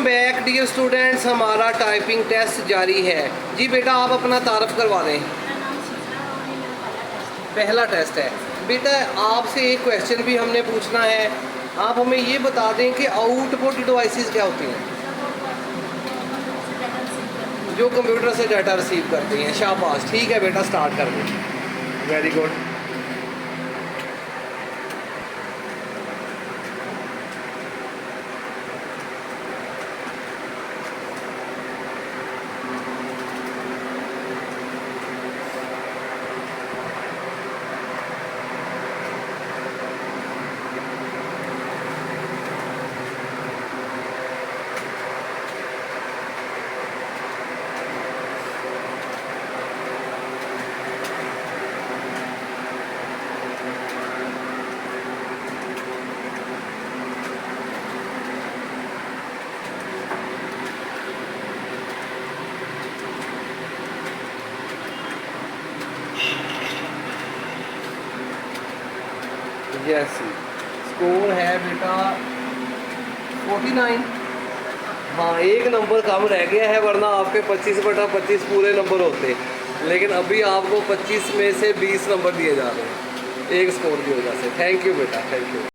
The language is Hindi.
बैक डियर स्टूडेंट्स, हमारा टाइपिंग टेस्ट जारी है। जी बेटा आप अपना तारफ़ करवा दें। मेरा नाम शीजा है और ये मेरा पहला टेस्ट है बेटा। आपसे एक क्वेश्चन भी हमने पूछना है, आप हमें ये बता दें कि आउटपुट डिवाइसेस क्या होती हैं जो कंप्यूटर से डाटा रिसीव करती हैं। शाबाश, ठीक है बेटा, स्टार्ट कर दें। Very good. यस, स्कोर है बेटा 49। हाँ, एक नंबर कम रह गया है, वरना आपके 25/25 पूरे नंबर होते। लेकिन अभी आपको 25 में से 20 नंबर दिए जा रहे हैं एक स्कोर की वजह से। थैंक यू बेटा, थैंक यू।